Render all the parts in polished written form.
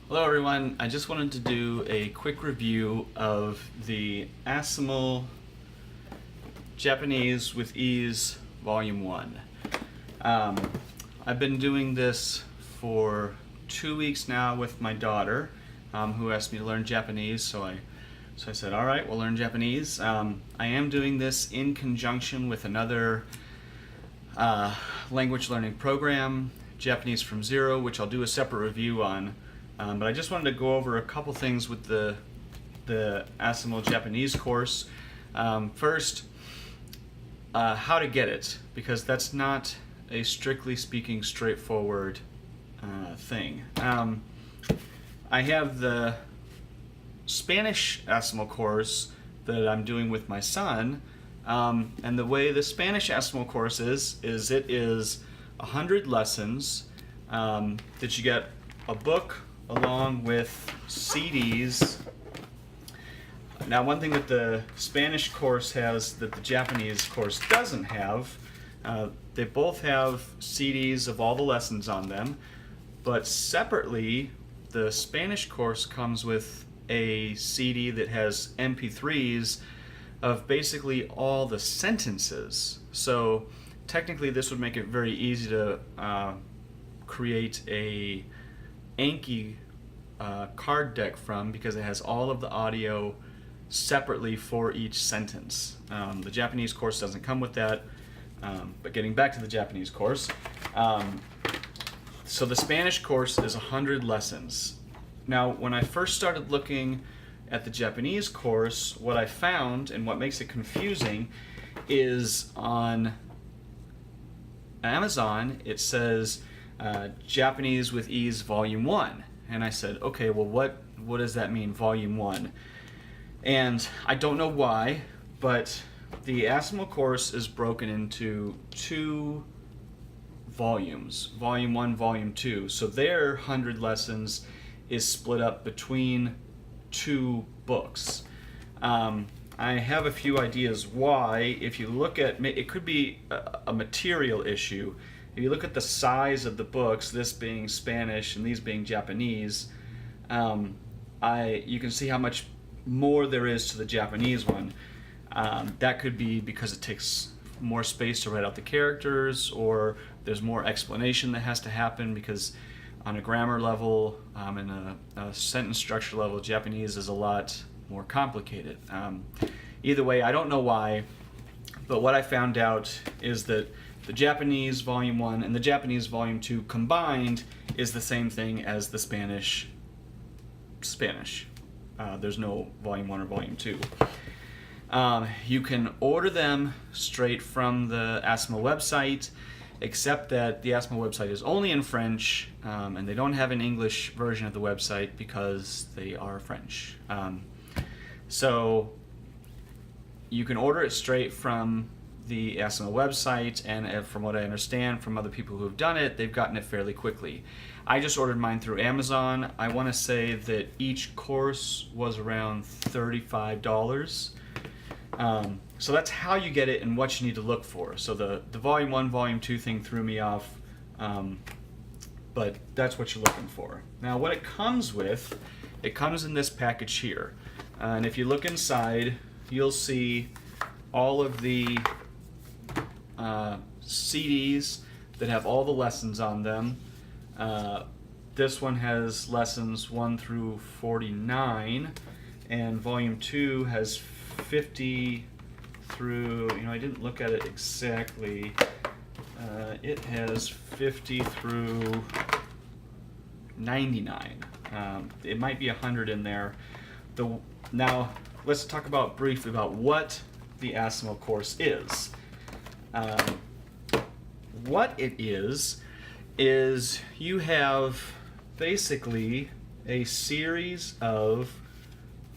Hello everyone, I just wanted to do a quick review of the Assimil Japanese with Ease Volume 1. I've been doing this for 2 weeks now with my daughter, who asked me to learn Japanese, so I said, alright, we'll learn Japanese. I am doing this in conjunction with another language learning program, Japanese from Zero, which I'll do a separate review on. But I just wanted to go over a couple things with the Assimil Japanese course. First, how to get it, because that's not a strictly speaking straightforward thing. I have the Spanish Assimil course that I'm doing with my son, and the way the Spanish Assimil course is it is 100 lessons that you get a book along with CDs. Now, one thing that the Spanish course has that the Japanese course doesn't have, they both have CDs of all the lessons on them, but separately, the Spanish course comes with a CD that has MP3s of basically all the sentences. So technically this would make it very easy to create a Anki card deck from, because it has all of the audio separately for each sentence. The Japanese course doesn't come with that, but getting back to the Japanese course, so the Spanish course is 100 lessons. Now, when I first started looking at the Japanese course, what I found, and what makes it confusing, is on Amazon it says Japanese with Ease Volume 1. And I said, okay, well, what does that mean, Volume 1? And I don't know why, but the Assimil course is broken into 2 volumes, Volume 1, Volume 2. So their 100 lessons is split up between 2 books. I have a few ideas why. If you look at, it could be a material issue. If you look at the size of the books, this being Spanish and these being Japanese, you can see how much more there is to the Japanese one. That could be because it takes more space to write out the characters, or there's more explanation that has to happen, because on a grammar level and a sentence structure level, Japanese is a lot more complicated. Either way, I don't know why, but what I found out is that the Japanese Volume 1 and the Japanese Volume 2 combined is the same thing as the Spanish. There's no Volume 1 or Volume 2. You can order them straight from the Assimil website, except that the Assimil website is only in French, and they don't have an English version of the website because they are French. So you can order it straight from the Assimil website, and from what I understand from other people who have done it, they've gotten it fairly quickly. I just ordered mine through Amazon. I want to say that each course was around $35. So that's how you get it and what you need to look for. So the Volume 1, Volume 2 thing threw me off, but that's what you're looking for. Now, what it comes with, it comes in this package here. And if you look inside, you'll see all of the CDs that have all the lessons on them. This one has lessons 1 through 49, and Volume 2 has 50 through, I didn't look at it exactly. It has 50 through 99. It might be 100 in there. Now, let's talk briefly about what the Assimil course is. What it is you have basically a series of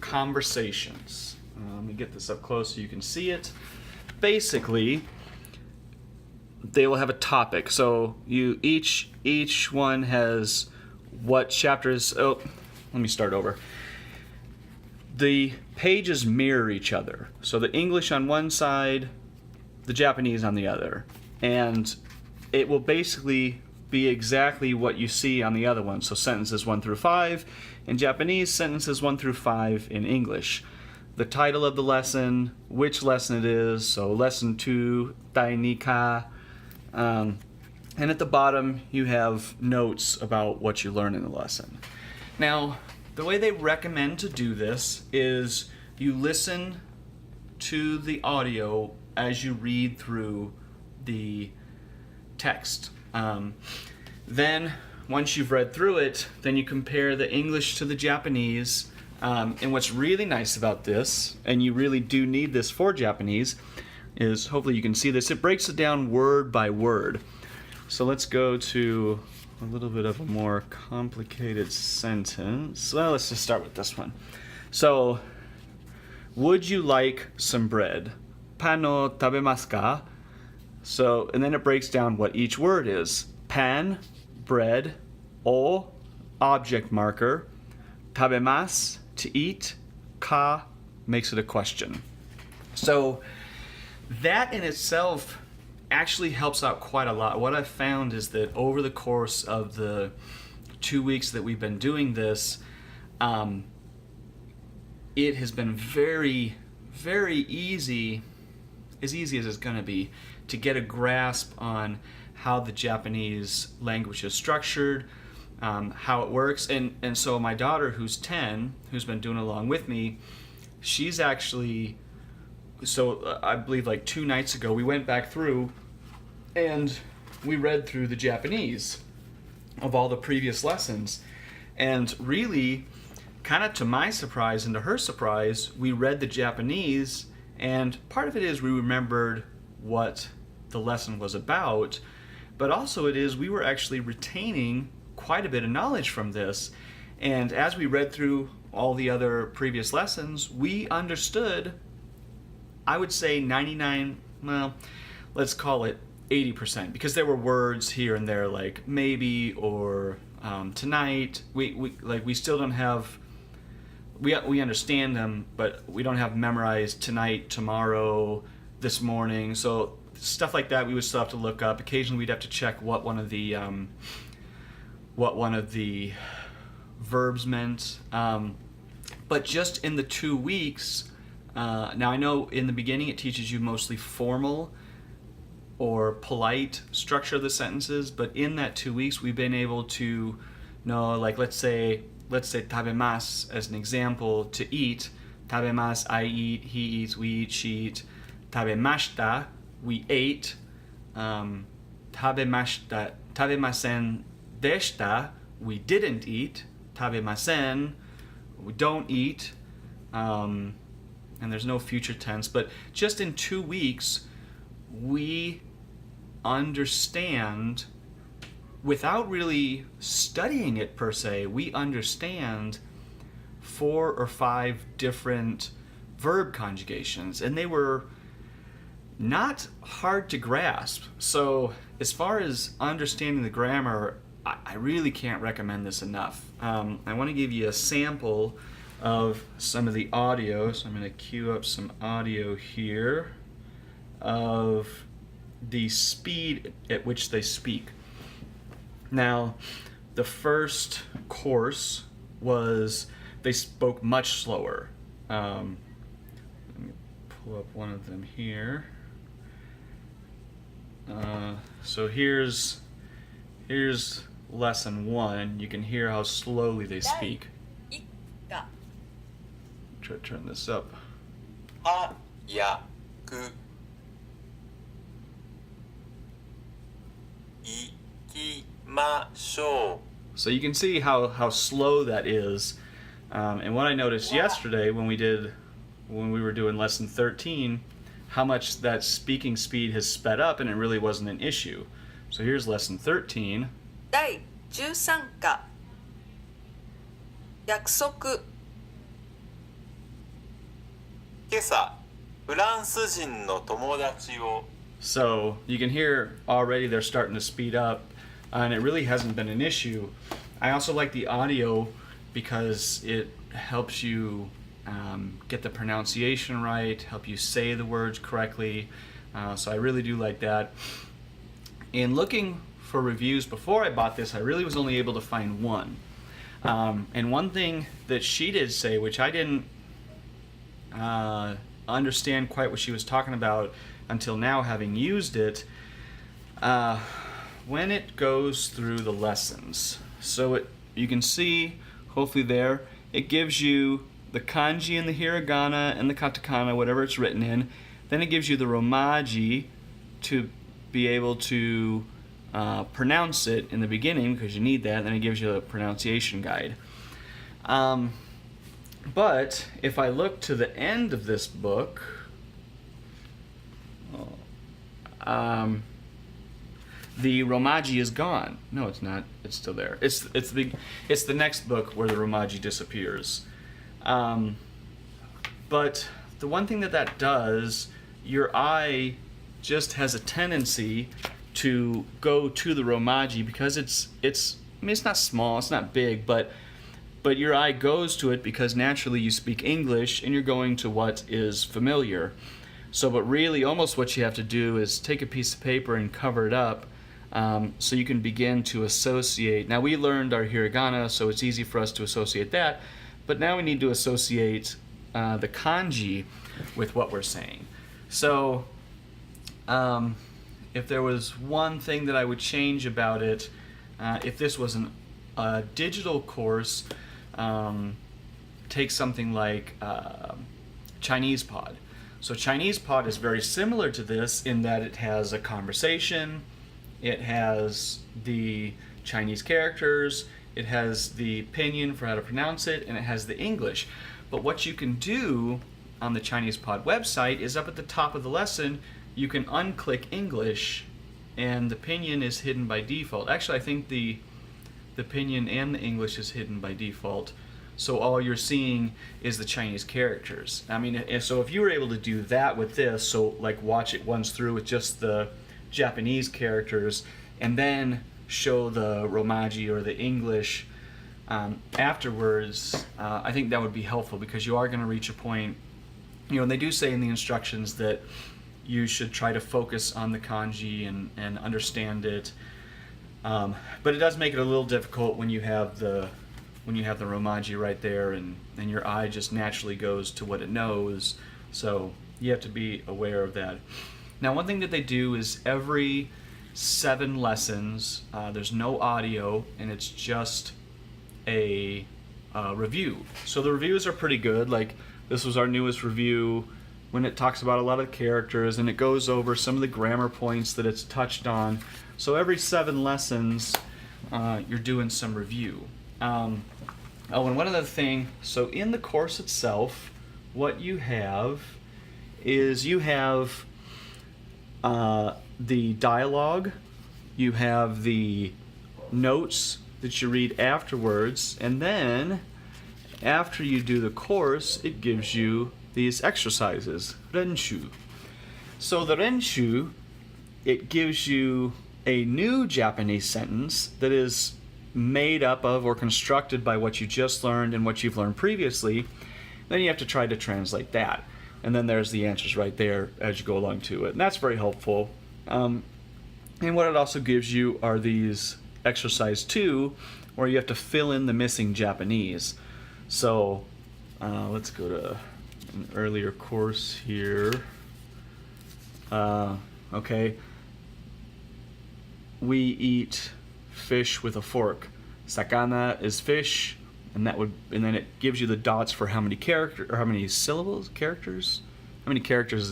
conversations. Let me get this up close so you can see it. Basically, they will have a topic. So each one has what chapters. Oh, let me start over. The pages mirror each other. So the English on one side, the Japanese on the other, and it will basically be exactly what you see on the other one. So sentences 1 through 5 in Japanese, sentences 1 through 5 in English. The title of the lesson, which lesson it is, so lesson 2, dai ni ka. And at the bottom, you have notes about what you learn in the lesson. Now, the way they recommend to do this is you listen to the audio as you read through the text. Then, once you've read through it, then you compare the English to the Japanese. And what's really nice about this, and you really do need this for Japanese, is hopefully you can see this. It breaks it down word by word. So let's go to a little bit of a more complicated sentence. Well, let's just start with this one. So, would you like some bread? Pan o tabemasu ka? So, and then it breaks down what each word is. Pan, bread, o, object marker, tabemasu, to eat, ka, makes it a question. So, that in itself actually helps out quite a lot. What I've found is that over the course of the 2 weeks that we've been doing this, it has been very, very easy, as easy as it's going to be, to get a grasp on how the Japanese language is structured, how it works. And so my daughter, who's 10, who's been doing along with me, she's actually, so I believe like 2 nights ago, we went back through and we read through the Japanese of all the previous lessons. And really, kind of to my surprise and to her surprise, we read the Japanese, and part of it is we remembered what the lesson was about, but also it is we were actually retaining quite a bit of knowledge from this. And as we read through all the other previous lessons, we understood, I would say 99, well, let's call it 80%, because there were words here and there like maybe or tonight. We still don't have, we understand them, but we don't have memorized tonight, tomorrow, this morning. So stuff like that we would still have to look up. Occasionally we'd have to check what one of the verbs meant. But just in the 2 weeks, now I know in the beginning it teaches you mostly formal or polite structure of the sentences, but in that 2 weeks we've been able to know, like let's say tabemasu as an example, to eat. Tabemasu, I eat, he eats, we eat, she eats. Tabemashita, we ate. Tabemasen deshita, we didn't eat. Tabemasen, we don't eat. And there's no future tense, but just in 2 weeks we understand, without really studying it per se, we understand 4 or 5 different verb conjugations, and they were not hard to grasp. So as far as understanding the grammar, I really can't recommend this enough. I want to give you a sample of some of the audio, so I'm going to cue up some audio here of the speed at which they speak. Now, the first course was, they spoke much slower. Let me pull up one of them here. So here's lesson 1. You can hear how slowly they speak. Try to turn this up. Ayaku. Ikimashou. So you can see how slow that is. And what I noticed yesterday when we were doing lesson 13, how much that speaking speed has sped up, and it really wasn't an issue. So here's lesson 13. 第13課約束今朝、フランス人の友達を So you can hear already they're starting to speed up, and it really hasn't been an issue. I also like the audio because it helps you get the pronunciation right, help you say the words correctly. So I really do like that. In looking for reviews before I bought this, I really was only able to find one. And one thing that she did say, which I didn't understand quite what she was talking about until now, having used it, when it goes through the lessons. So you can see, hopefully there, it gives you the kanji and the hiragana and the katakana, whatever it's written in. Then it gives you the romaji to be able to pronounce it in the beginning, because you need that. Then it gives you a pronunciation guide. But if I look to the end of this book, the romaji is gone. No, it's not. It's still there. It's the next book where the romaji disappears. But the one thing that does, your eye just has a tendency to go to the romaji, because it's I mean, it's not small, it's not big, but your eye goes to it because naturally you speak English and you're going to what is familiar. So, but really almost what you have to do is take a piece of paper and cover it up, so you can begin to associate. Now, we learned our hiragana, so it's easy for us to associate that, but now we need to associate the kanji with what we're saying. So, if there was one thing that I would change about it, if this was a digital course, take something like Chinese Pod. So Chinese Pod is very similar to this in that it has a conversation, it has the Chinese characters, it has the pinyin for how to pronounce it, and it has the English. But what you can do on the Chinese Pod website is up at the top of the lesson, you can unclick English, and the pinyin is hidden by default. Actually, I think the pinyin and the English is hidden by default. So all you're seeing is the Chinese characters. I mean, so if you were able to do that with this, so like watch it once through with just the Japanese characters, and then show the romaji or the English afterwards, I think that would be helpful, because you are going to reach a point, you know, and they do say in the instructions that you should try to focus on the kanji and understand it. But it does make it a little difficult when you have the romaji right there, and your eye just naturally goes to what it knows. So you have to be aware of that. Now, one thing that they do is every 7 lessons, there's no audio, and it's just a review. So the reviews are pretty good. Like, this was our newest review, when it talks about a lot of characters, and it goes over some of the grammar points that it's touched on. So every 7 lessons, you're doing some review. Oh, and one other thing, so in the course itself, what you have is you have the dialogue, you have the notes that you read afterwards, and then after you do the course, it gives you these exercises, renshu. So the renshu, it gives you a new Japanese sentence that is made up of or constructed by what you just learned and what you've learned previously. Then you have to try to translate that. And then there's the answers right there as you go along to it. And that's very helpful. And what it also gives you are these exercise 2, where you have to fill in the missing Japanese. So let's go to an earlier course here. Okay. We eat fish with a fork. Sakana is fish, and then it gives you the dots for how many characters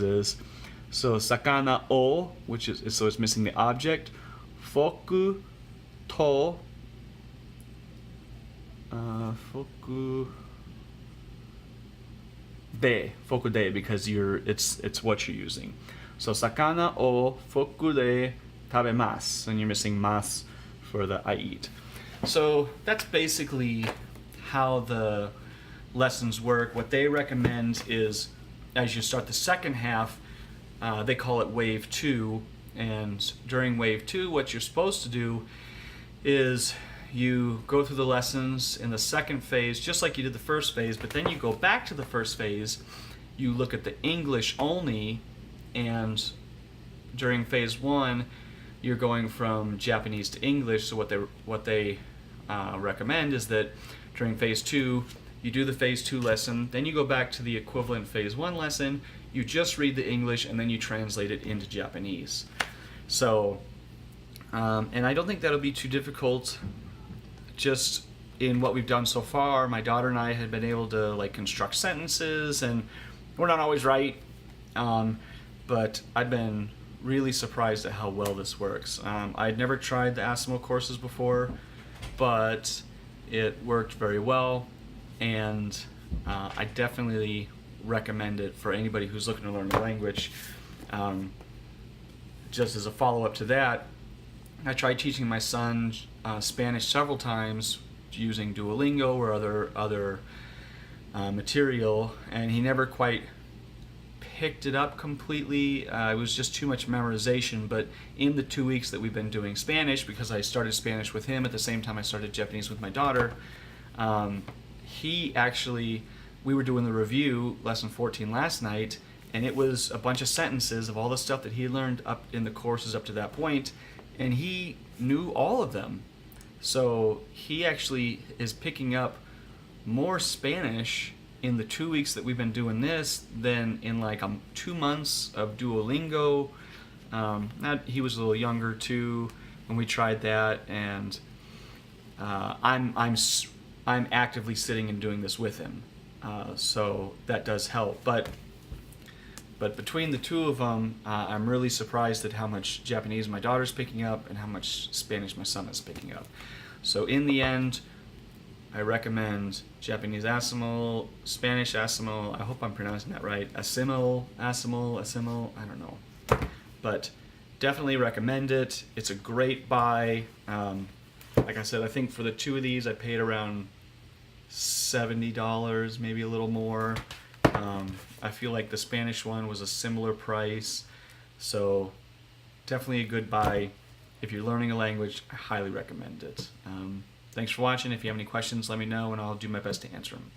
it is. So sakana o, which is, so it's missing the object. Foku to, foku de, because it's what you're using. So sakana o foku de tabemasu, and you're missing mas for the I eat. So that's basically how the lessons work. What they recommend is, as you start the second half, they call it wave 2, and during wave 2 what you're supposed to do is you go through the lessons in the second phase just like you did the first phase, but then you go back to the first phase, you look at the English only, and during phase 1 you're going from Japanese to English. So what they recommend is that during phase 2, you do the phase 2 lesson, then you go back to the equivalent phase 1 lesson, you just read the English, and then you translate it into Japanese. So, and I don't think that'll be too difficult. Just in what we've done so far, my daughter and I have been able to like construct sentences, and we're not always right, but I've been really surprised at how well this works. I'd never tried the Assimil courses before, but it worked very well, and I definitely recommend it for anybody who's looking to learn the language. Just as a follow-up to that, I tried teaching my son Spanish several times using Duolingo or other material, and he never quite picked it up completely. It was just too much memorization. But in the 2 weeks that we've been doing Spanish, because I started Spanish with him at the same time I started Japanese with my daughter, we were doing the review, lesson 14 last night, and it was a bunch of sentences of all the stuff that he learned up in the courses up to that point, and he knew all of them. So he actually is picking up more Spanish in the 2 weeks that we've been doing this than in like 2 months of Duolingo. He was a little younger too when we tried that, and I'm actively sitting and doing this with him, so that does help. But between the two of them, I'm really surprised at how much Japanese my daughter's picking up and how much Spanish my son is picking up. So in the end, I recommend Japanese Assimil, Spanish Assimil, I hope I'm pronouncing that right, Assimil, I don't know. But definitely recommend it. It's a great buy. Like I said, I think for the two of these I paid around $70, maybe a little more. I feel like the Spanish one was a similar price, so definitely a good buy. If you're learning a language, I highly recommend it. Thanks for watching. If you have any questions, let me know, and I'll do my best to answer them.